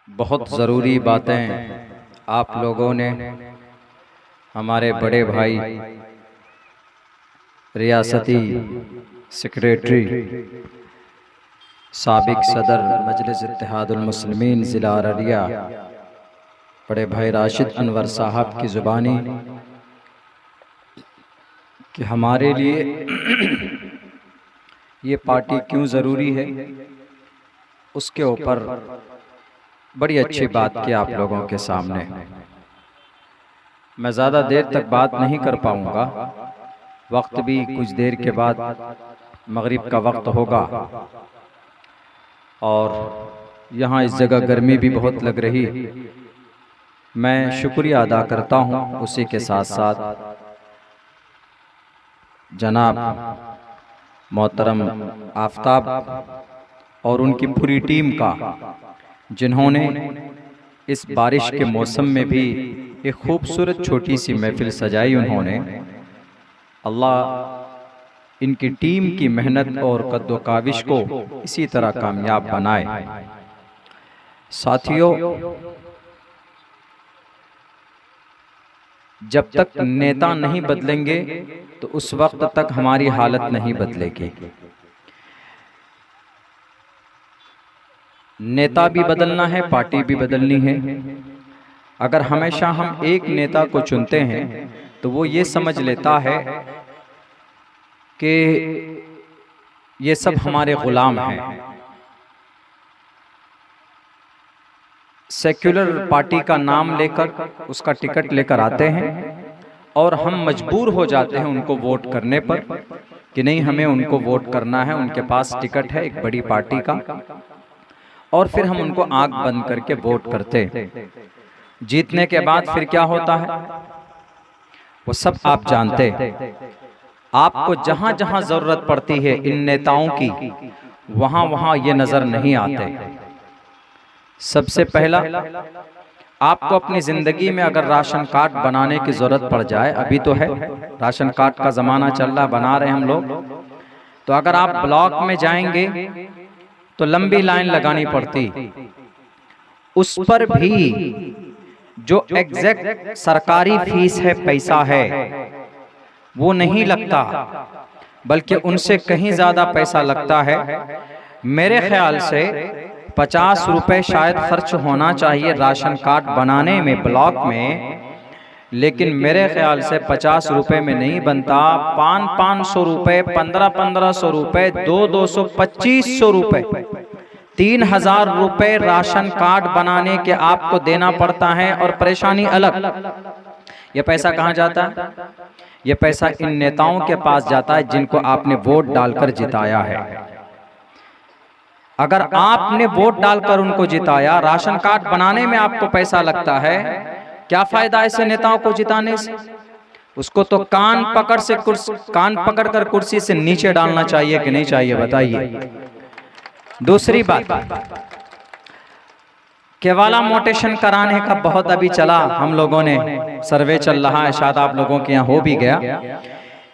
बहुत ज़रूरी बातें आप लोगों ने हमारे बड़े भाई रियासती सेक्रेटरी साबिक सदर मजलिस इत्तेहादुल मुस्लिमीन ज़िला अररिया बड़े भाई राशिद अनवर साहब की ज़ुबानी कि हमारे लिए ये पार्टी क्यों ज़रूरी है, उसके ऊपर बड़ी अच्छी बात की आप लोगों के सामने। मैं ज़्यादा देर तक बात नहीं कर पाऊँगा, वक्त भी कुछ देर के बाद मगरिब का वक्त होगा और यहाँ इस जगह गर्मी भी बहुत लग रही। मैं शुक्रिया अदा करता हूँ उसी के साथ साथ जनाब मोहतरम आफ्ताब और उनकी पूरी टीम का, जिन्होंने इस बारिश के मौसम में भी एक खूबसूरत छोटी सी महफिल सजाई। उन्होंने अल्लाह इनकी टीम की मेहनत और कद्दो काविश को इसी तरह कामयाब बनाए। साथियों, जब तक नेता नहीं बदलेंगे तो उस वक्त तक हमारी हालत नहीं बदलेगी। नेता भी बदलना है, पार्टी भी बदलनी है। अगर हमेशा हम एक नेता को चुनते हैं तो वो ये समझ लेता है कि ये सब हमारे गुलाम हैं। सेक्युलर पार्टी का नाम लेकर उसका टिकट लेकर आते हैं और हम मजबूर हो जाते हैं उनको वोट करने पर कि नहीं, हमें उनको वोट करना है, उनके पास टिकट है एक बड़ी पार्टी का, और फिर हम उनको आंख बंद करके वोट करते। जीतने के बाद फिर क्या होता है वो सब आप जानते। आपको जहां जहां जरूरत पड़ती है इन नेताओं की, वहां वहां ये नजर नहीं आते। सबसे पहला, आपको अपनी जिंदगी में अगर राशन कार्ड बनाने की जरूरत पड़ जाए, अभी तो है राशन कार्ड का जमाना चल रहा, बना रहे हम लोग, तो अगर आप ब्लॉक में जाएंगे तो लंबी लाइन लगानी पड़ती। उस पर भी जो एग्जैक्ट सरकारी फीस है, पैसा है, वो नहीं लगता, बल्कि उनसे कहीं ज्यादा पैसा लगता है। मेरे ख्याल से 50 रुपए शायद खर्च होना चाहिए राशन कार्ड बनाने में ब्लॉक में, लेकिन मेरे ख्याल से 50 रुपए में नहीं बनता। 500 रुपए, 1500 रुपए, 200, 2500 रुपए, 3000 रुपए राशन कार्ड बनाने के आपको देना पड़ता है। और परेशानी अलग, ये पैसा कहाँ जाता है? ये पैसा इन नेताओं के पास जाता है जिनको आपने वोट डालकर जिताया है। अगर आपने वोट डालकर उनको जिताया, राशन कार्ड बनाने में आपको पैसा लगता है, क्या फायदा ऐसे नेताओं को जिताने से? उसको तो कान पकड़ कर कुर्सी से नीचे डालना चाहिए कि नहीं चाहिए, बताइए। दूसरी बात, केवाला मोटेशन कराने का बहुत अभी चला, हम लोगों ने सर्वे चल रहा है, शायद आप लोगों के यहाँ हो भी गया।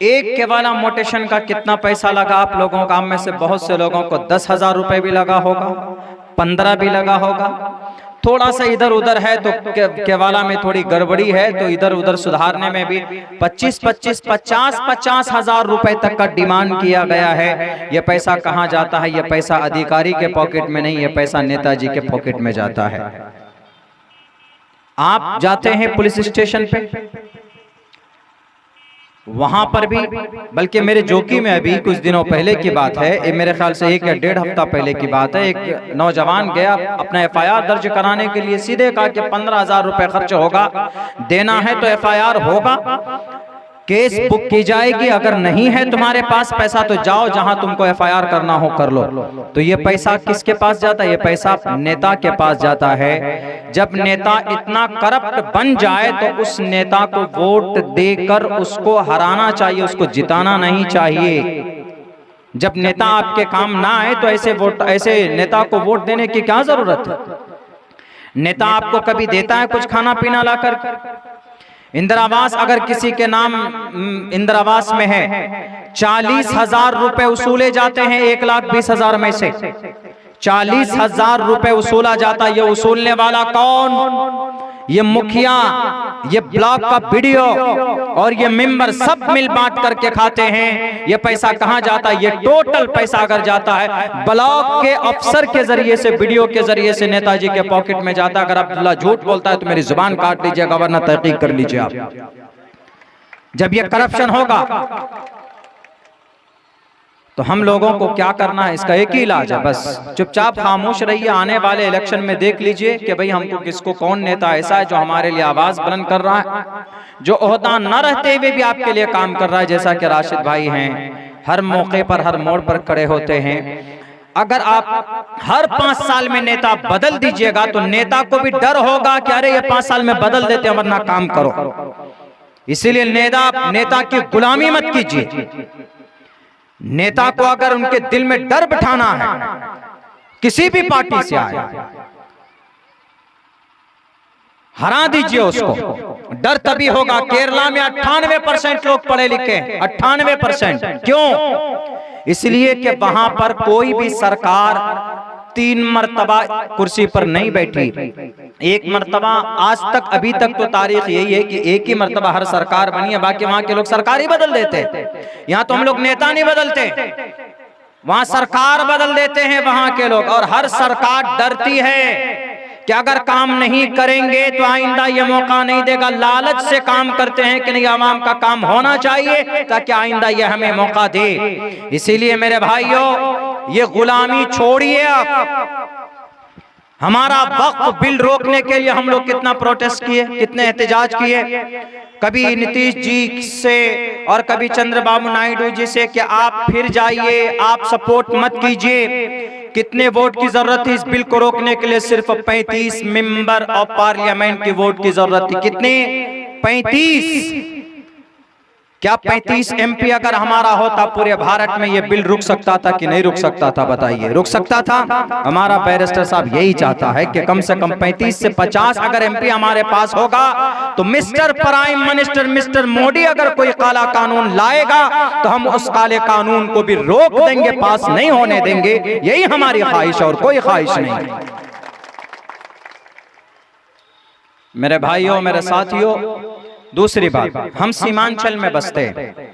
एक केवाला मोटेशन का कितना पैसा लगा आप लोगों का? में से बहुत से लोगों को 10,000 रुपए भी लगा होगा, 15 भी लगा होगा। थोड़ा सा इधर उधर है तो केवाला में थोड़ी गड़बड़ी है तो इधर उधर सुधारने में भी 50,000 रुपए तक का डिमांड किया गया है। ये पैसा कहाँ जाता है? ये पैसा अधिकारी के पॉकेट में नहीं, ये पैसा नेताजी के पॉकेट में जाता है। आप जाते हैं पुलिस स्टेशन पे, वहां पर भी, बल्कि मेरे जोकी में अभी कुछ दिनों पहले की बात है, मेरे ख्याल से 1 या 1.5 हफ्ता पहले की बात है, एक नौजवान गया अपना FIR दर्ज कराने के लिए, सीधे कहा कि 15,000 रुपए खर्च होगा, देना है तो FIR होगा, केस बुक की जाएगी, अगर नहीं है तुम्हारे पास पैसा तो जाओ जहां तुमको FIR करना हो कर लो। तो ये पैसा किसके पास जाता है? ये पैसा नेता के पास जाता है। जब नेता इतना करप्ट बन जाए तो उस नेता को वोट देकर उसको हराना चाहिए, उसको जिताना नहीं चाहिए। जब नेता आपके काम ना आए तो ऐसे नेता को वोट देने की क्या जरूरत है? नेता आपको कभी देता है कुछ खाना पीना लाकर? इंदिरावास अगर किसी के नाम इंदिरावास में है, 40,000 रुपए वसूले जाते हैं 1,20,000 में से। 40,000 रुपए वसूला जाता। ये वसूलने वाला कौन? ये मुखिया, ये ब्लॉक का वीडियो और ये मेंबर सब मिल बांट करके खाते हैं। ये पैसा कहां जाता है? ये टोटल पैसा अगर जाता है ब्लॉक के अफसर के जरिए से, वीडियो के जरिए से नेताजी के पॉकेट में जाता। अगर अब्दुल्ला झूठ बोलता है तो मेरी जुबान काट लीजिएगा, वरना तहकीक कर लीजिए आप। जब ये करप्शन होगा तो हम लोगों को क्या करना है? इसका एक ही इलाज है, बस चुपचाप खामोश रहिए। आने वाले इलेक्शन में देख लीजिए कि भाई हमको किसको, कौन नेता ऐसा है जो हमारे लिए आवाज बुलंद कर रहा है, जो ओहदा न रहते हुए भी आपके लिए काम कर रहा है, जैसा कि राशिद भाई हैं, हर मौके पर हर मोड़ पर खड़े होते हैं। अगर आप हर 5 साल में नेता बदल दीजिएगा तो नेता को भी डर होगा कि अरे ये 5 साल में बदल देते हैं, वरना काम करो। इसीलिए नेता की गुलामी मत कीजिए। नेता को अगर उनके दिल में डर बिठाना है, किसी भी पार्टी से आए, हरा दीजिए उसको। डर तभी होगा। केरला में 98% लोग पढ़े लिखे हैं, 98%। क्यों? इसलिए कि वहां पर कोई भी सरकार 3 मर्तबा कुर्सी पर नहीं बैठी। एक मर्तबा, आज तक अभी तक तो तारीख यही है कि एक ही मर्तबा हर सरकार बनी है, बाकी वहां के लोग सरकार ही बदल देते। यहाँ तो हम लोग नेता नहीं बदलते, वहां सरकार बदल देते हैं वहां के लोग। और हर सरकार डरती है कि अगर काम नहीं करेंगे तो आइंदा ये मौका नहीं देगा। लालच से काम करते हैं कि नहीं, आवाम का काम होना चाहिए ताकि आइंदा ये हमें मौका दे। इसीलिए मेरे भाइयों, ये गुलामी छोड़िए आप। हमारा वक्फ बिल रोकने के लिए हम लोग कितना प्रोटेस्ट किए, कितने एहतजाज किए, कभी नीतीश जी से और कभी चंद्रबाबू नायडू जी से कि आप फिर जाइए, आप सपोर्ट मत कीजिए। कितने वोट की जरूरत थी इस बिल को रोकने के लिए? सिर्फ 35 मेंबर ऑफ पार्लियामेंट की वोट की जरूरत थी। कितने? 35। क्या 35 MP अगर हमारा होता पूरे भारत में ये बिल रुक सकता था कि नहीं रुक सकता था? बताइए, रुक सकता था। हमारा बैरिस्टर साहब यही चाहता है कि कम से कम 35 से 50 अगर MP हमारे पास होगा तो mister prime minister, mister Modi अगर कोई काला कानून लाएगा तो हम उस काले कानून को भी रोक देंगे, पास नहीं होने देंगे। यही हमारी ख्वाहिश और कोई ख्वाहिश नहीं। मेरे भाइयों, मेरे साथियों, दूसरी बात, हम सीमांचल में बसते हैं।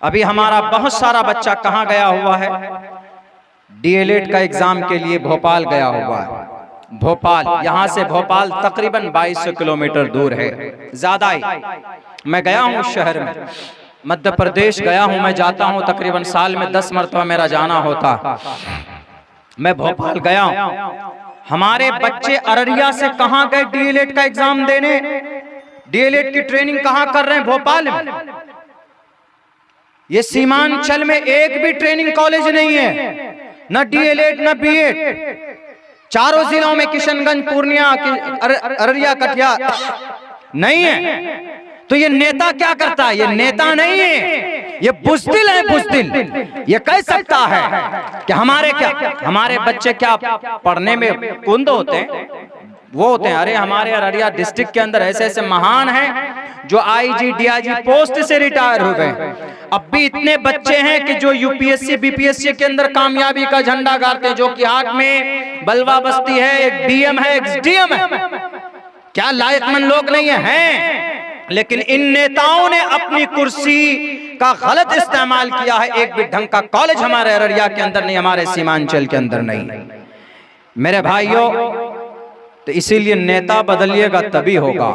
अभी हमारा बहुत सारा बच्चा कहां गया हुआ है? DLED का एग्जाम के लिए भोपाल गया हुआ है। भोपाल, यहां से भोपाल तकरीबन 2200 किलोमीटर दूर है, ज्यादा ही। मैं गया हूं उस शहर में, मध्य प्रदेश गया हूं। मैं जाता हूं तकरीबन साल में 10 मरतबा मेरा जाना होता। मैं भोपाल गया हूं। हमारे बच्चे अररिया से कहां गए DLED का एग्जाम देने? DLED की ट्रेनिंग कहां कर रहे हैं? भोपाल में। ये सीमांचल में एक भी ट्रेनिंग कॉलेज नहीं है, न DLED न BEd। चारों जिलों में किशनगंज, पूर्णिया, अररिया, कटिहार नहीं है। तो ये नेता क्या करता है? ये नेता नहीं है, ये बुज़दिल है, बुज़दिल। ये कह सकता है कि हमारे बच्चे क्या पढ़ने में कुंद होते हैं? वो होते हैं, अरे हमारे अररिया डिस्ट्रिक्ट के अंदर ऐसे ऐसे महान हैं जो IG DIG पोस्ट से रिटायर हो गए। अब भी इतने बच्चे हैं कि जो UPSC BPSC के अंदर कामयाबी का झंडा गाड़ते हैं, जो कि हाथ में बलवा बस्ती है, एक DM है, एक DM है। क्या लायकमंद लोग नहीं है? लेकिन इन नेताओं ने अपनी कुर्सी का गलत इस्तेमाल किया है। एक भी ढंग का कॉलेज हमारे अररिया के अंदर नहीं, हमारे सीमांचल के अंदर नहीं। मेरे भाइयों, तो इसीलिए नेता बदलिएगा तभी होगा।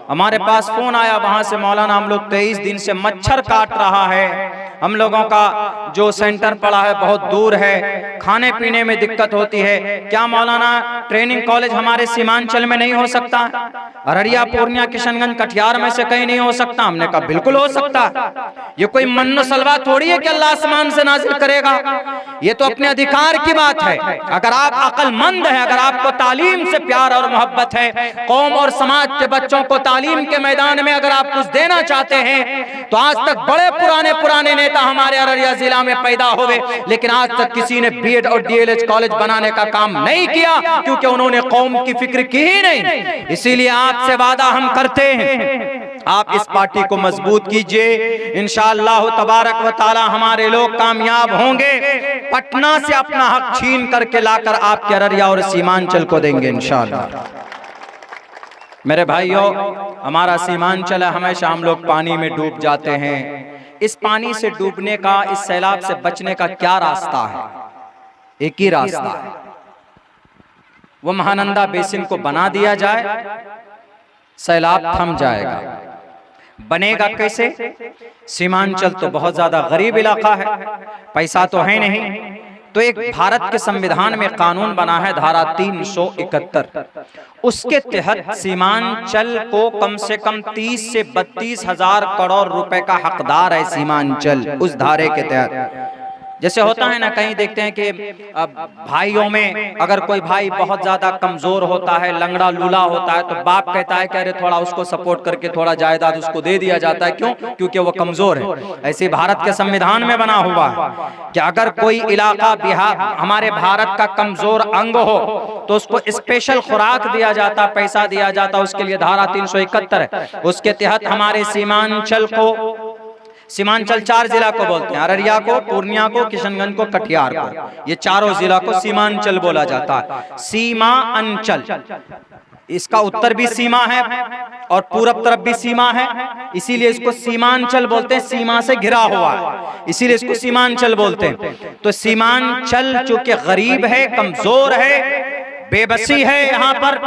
हमारे पास फोन आया वहां से, मौलाना हम लोग 23 दिन से मच्छर काट रहा है, हम लोगों का जो सेंटर पड़ा है बहुत दूर है, खाने पीने में दिक्कत होती है, क्या मौलाना ट्रेनिंग कॉलेज हमारे सीमांचल में नहीं हो सकता? अररिया, पूर्णिया, किशनगंज, कटिहार में से कहीं नहीं हो सकता? हमने कहा बिल्कुल हो सकता। ये कोई मन्नो सलवा थोड़ी है कि अल्लाह आसमान से नाजिल करेगा। ये तो अपने अधिकार की बात है। अगर आप अक्लमंद हैं, अगर आपको तालीम से प्यार और मोहब्बत है, कौम और समाज के बच्चों को तालीम के मैदान में अगर आप कुछ देना चाहते हैं, तो आज तक बड़े पुराने नेता हमारे अररिया जिला में पैदा हुए, लेकिन आज तक किसी ने BEd और DLH कॉलेज बनाने का काम नहीं किया, क्योंकि उन्होंने कौम की फिक्र की ही नहीं। इसीलिए आपसे वादा हम करते हैं, आप इस पार्टी को मजबूत कीजिए, इंशाअल्लाह तबारक व तआला हमारे लोग कामयाब होंगे। पटना से अपना हक छीन करके लाकर आपके अररिया और सीमांचल को देंगे इंशाअल्लाह। मेरे भाइयों, हमारा सीमांचल है, हमेशा हम लोग पानी में डूब जाते हैं। इस पानी से डूबने का, इस सैलाब से बचने का क्या रास्ता है? एक ही रास्ता है, वो महानंदा बेसिन को बना दिया जाए, सैलाब थम जाएगा। बनेगा कैसे? सीमांचल तो बहुत ज्यादा गरीब इलाका है, पैसा तो है नहीं, तो एक भारत के संविधान में कानून बना है धारा 371, उसके तहत सीमांचल को कम से कम 30 से 32 हजार करोड़ रुपए का हकदार है सीमांचल। उस धारे के तहत जैसे होता है ना, कहीं देखते हैं कि भाइयों में अगर कोई भाई बहुत ज्यादा कमजोर होता है, लंगड़ा लूला होता है, तो बाप कहता है कि अरे थोड़ा उसको सपोर्ट करके थोड़ा जायदाद उसको दे दिया जाता है। क्यों? क्योंकि वो कमजोर है। ऐसे भारत के संविधान में बना हुआ है कि अगर कोई इलाका बिहार हमारे भारत का कमजोर अंग हो तो उसको स्पेशल खुराक दिया जाता, पैसा दिया जाता, उसके लिए धारा 371 है। उसके तहत हमारे सीमांचल को, सीमांचल 4 जिला को बोलते हैं, अररिया को, पूर्णिया को, किशनगंज को, कटिहार को, ये चारों जिला को सीमांचल बोला जाता है। सीमा अंचल, इसका उत्तर भी सीमा है और पूरब तरफ भी सीमा है, इसीलिए इसको सीमांचल बोलते हैं। सीमा से घिरा हुआ है, इसीलिए इसको सीमांचल बोलते हैं। तो सीमांचल चूंकि गरीब है, कमजोर है, बेबसी है यहाँ पर,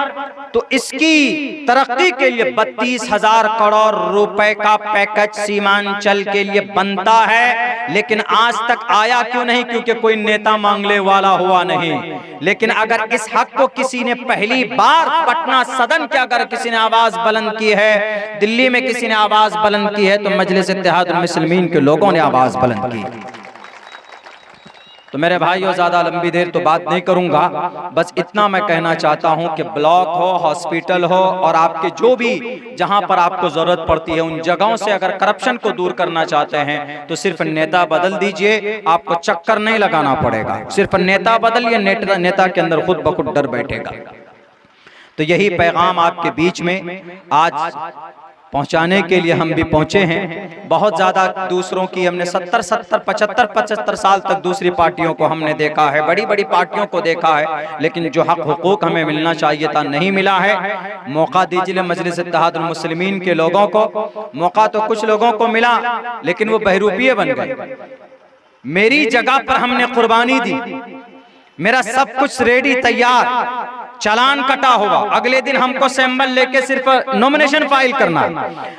तो इसकी तरक्की के लिए 32,000 करोड़ रुपए का पैकेज सीमांचल के लिए बनता है। लेकिन आज तक आया क्यों नहीं? क्योंकि कोई नेता मांगने वाला हुआ नहीं। लेकिन अगर इस हक को किसी ने पहली बार पटना सदन के अगर किसी ने आवाज बुलंद की है, दिल्ली में किसी ने आवाज बुलंद की है, तो मजलिस इत्तेहादुल मुस्लिमीन के लोगों ने आवाज बुलंद की। तो मेरे भाइयों, ज्यादा लंबी देर तो बात नहीं करूंगा, बस इतना मैं कहना चाहता हूं कि ब्लॉक हो, हॉस्पिटल हो और आपके जो भी जहां पर आपको जरूरत पड़ती है, उन जगहों से अगर करप्शन को दूर करना चाहते हैं तो सिर्फ नेता बदल दीजिए, आपको चक्कर नहीं लगाना पड़ेगा। सिर्फ नेता बदलिए, नेता के अंदर खुद ब खुद डर बैठेगा। तो यही पैगाम आपके बीच में आज पहुंचाने के लिए हम भी पहुंचे हैं। बहुत ज्यादा दूसरों की हमने 75 साल तक दूसरी पार्टियों को हमने देखा है, बड़ी बड़ी पार्टियों को देखा है, लेकिन जो हक हुकूक हमें मिलना चाहिए था नहीं मिला है। मौका दीजिए मजलिस इत्तेहादुल मुस्लिमीन के लोगों को। मौका तो कुछ लोगों को मिला, लेकिन वो बहरूपिये बन गए। मेरी जगह पर हमने कुर्बानी दी, मेरा सब कुछ रेडी तैयार, चालान कटा हुआ, अगले दिन हमको सैंपल लेके सिर्फ नॉमिनेशन फाइल करना।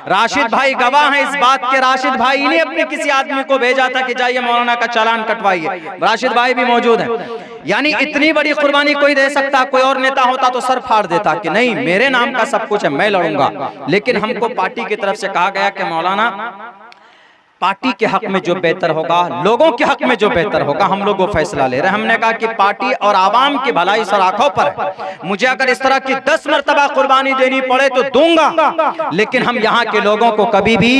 राशिद भाई गवाह हैं इस बात के, राशिद भाई ने अपने किसी आदमी को भेजा था कि जाइए मौलाना का चालान कटवाइए, राशिद भाई भी मौजूद हैं। यानी इतनी बड़ी कुर्बानी कोई दे सकता, कोई और नेता होता तो सर फाड़ देता कि नहीं मेरे नाम का सब कुछ है, मैं लड़ूंगा। लेकिन हमको पार्टी की तरफ से कहा गया कि मौलाना पार्टी के हक में जो बेहतर होगा, लोगों के हक में जो बेहतर होगा, हम लोग वो फैसला ले रहे हैं। हमने कहा कि पार्टी और आवाम की भलाई सर आंखों पर है, मुझे अगर इस तरह की 10 मरतबा कुर्बानी देनी पड़े तो दूंगा, लेकिन हम यहाँ के लोगों को कभी भी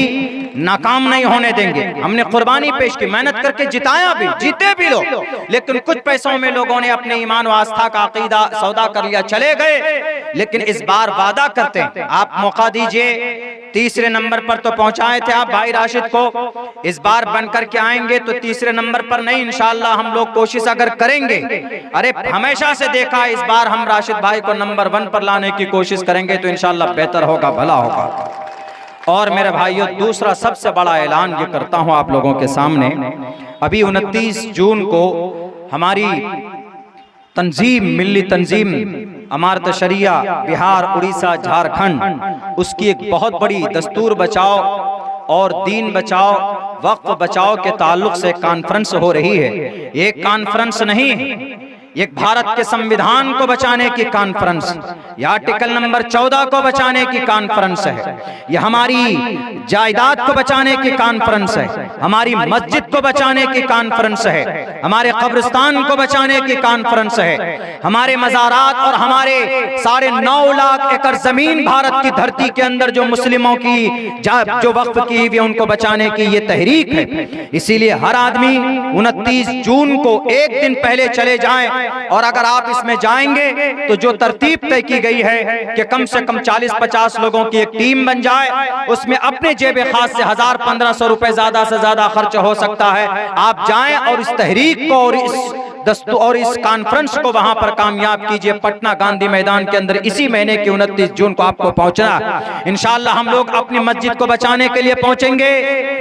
नाकाम नहीं होने देंगे। हमने कुर्बानी पेश की, मेहनत करके जिताया भी, जीते भी लोग, लेकिन कुछ पैसों में लोगों ने अपने ईमान व आस्था का अकीदा सौदा कर लिया, चले गए। लेकिन इस बार वादा करते हैं, आप मौका दीजिए। तीसरे नंबर पर तो पहुंचाए थे आप भाई राशिद को, इस बार बनकर के आएंगे तो तीसरे नंबर पर नहीं, इंशाअल्लाह हम लोग कोशिश अगर करेंगे, अरे हमेशा से देखा, इस बार हम राशिद भाई को नंबर 1 पर लाने की कोशिश करेंगे तो इंशाअल्लाह बेहतर होगा, भला होगा। और मेरे भाइयों, दूसरा सबसे बड़ा ऐलान ये करता हूं आप लोगों के सामने, अभी 29 जून को हमारी तंजीम, मिल्ली तंजीम अमारत शरिया बिहार, उड़ीसा, झारखंड, उसकी एक बहुत बड़ी दस्तूर बचाओ और दीन बचाओ, वक्फ बचाओ के ताल्लुक से कॉन्फ्रेंस हो रही है। ये कॉन्फ्रेंस नहीं है, एक भारत के संविधान को बचाने की कॉन्फ्रेंस, यह आर्टिकल नंबर 14 को बचाने की कॉन्फ्रेंस है, यह हमारी जायदाद को बचाने की कॉन्फ्रेंस है, हमारी मस्जिद को बचाने की कॉन्फ्रेंस है, हमारे कब्रिस्तान को बचाने की कॉन्फ्रेंस है, हमारे मज़ारात और हमारे 9.5 लाख एकड़ जमीन भारत की धरती के अंदर जो मुस्लिमों की जो वक्फ की हुई उनको बचाने की ये तहरीक है। इसीलिए हर आदमी 29 जून को एक दिन पहले चले जाएं और अगर आप इसमें जाएंगे तो जो तरतीब तय की गई है कि कम से कम 40-50 लोगों की एक टीम बन जाए, उसमें अपने जेब खास से 1000-1500 रुपए ज्यादा से ज्यादा खर्च हो सकता है। आप जाएं और इस तहरीक को और इस कॉन्फ्रेंस को वहां पर कामयाब कीजिए। पटना गांधी मैदान के अंदर इसी महीने की 29 जून को आपको पहुंचना। इंशाअल्लाह हम लोग अपनी मस्जिद को बचाने के लिए पहुंचेंगे,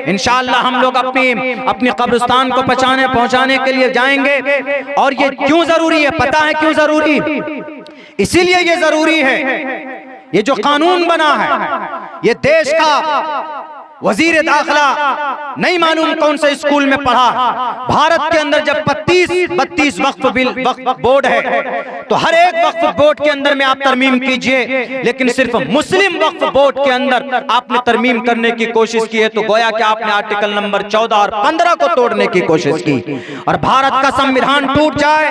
इंशाअल्लाह हम लोग अपनी कब्रिस्तान को पहुंचाने के लिए जाएंगे। और ये क्यों जरूरी है, पता है क्यों जरूरी? इसीलिए ये जरूरी है, ये जो कानून बना है, ये देश का वजीर दाखिला नहीं मालूम कौन से स्कूल में पढ़ा। भारत के अंदर जब 32 वक्फ बोर्ड है तो हर एक वक्फ बोर्ड के अंदर में आप तरमीम कीजिए, लेकिन सिर्फ मुस्लिम वक्फ बोर्ड के अंदर आपने तरमीम करने की कोशिश की है तो गोया कि आपने आर्टिकल नंबर 14 और 15 को तोड़ने की कोशिश की। और भारत का संविधान टूट जाए,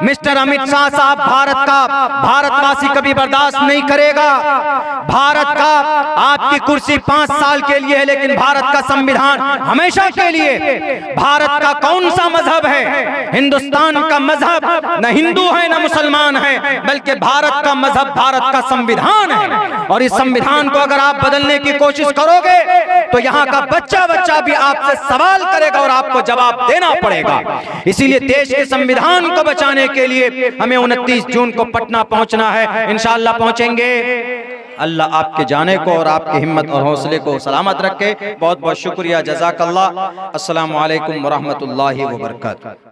मिस्टर अमित शाह साहब, भारतवासी कभी बर्दाश्त नहीं करेगा। भारत का आपकी कुर्सी 5 साल के लिए है, लेकिन भारत का संविधान हमेशा के लिए। भारत का कौन सा मजहब है? हिंदुस्तान का मजहब न हिंदू है न मुसलमान है, बल्कि भारत का मजहब भारत का संविधान है। और इस संविधान को अगर आप बदलने की कोशिश करोगे तो यहाँ का बच्चा भी आपसे सवाल करेगा और आपको जवाब देना पड़ेगा। इसीलिए देश के संविधान को बचाने के लिए हमें 29 जून को पटना पहुंचना है। इंशाअल्लाह पहुंचेंगे। अल्लाह आपके जाने को और आपकी हिम्मत और हौसले को सलामत रखे। बहुत बहुत शुक्रिया, जज़ाकल्लाह। अस्सलामु अलैकुम व रहमतुल्लाहि व बरकातहू।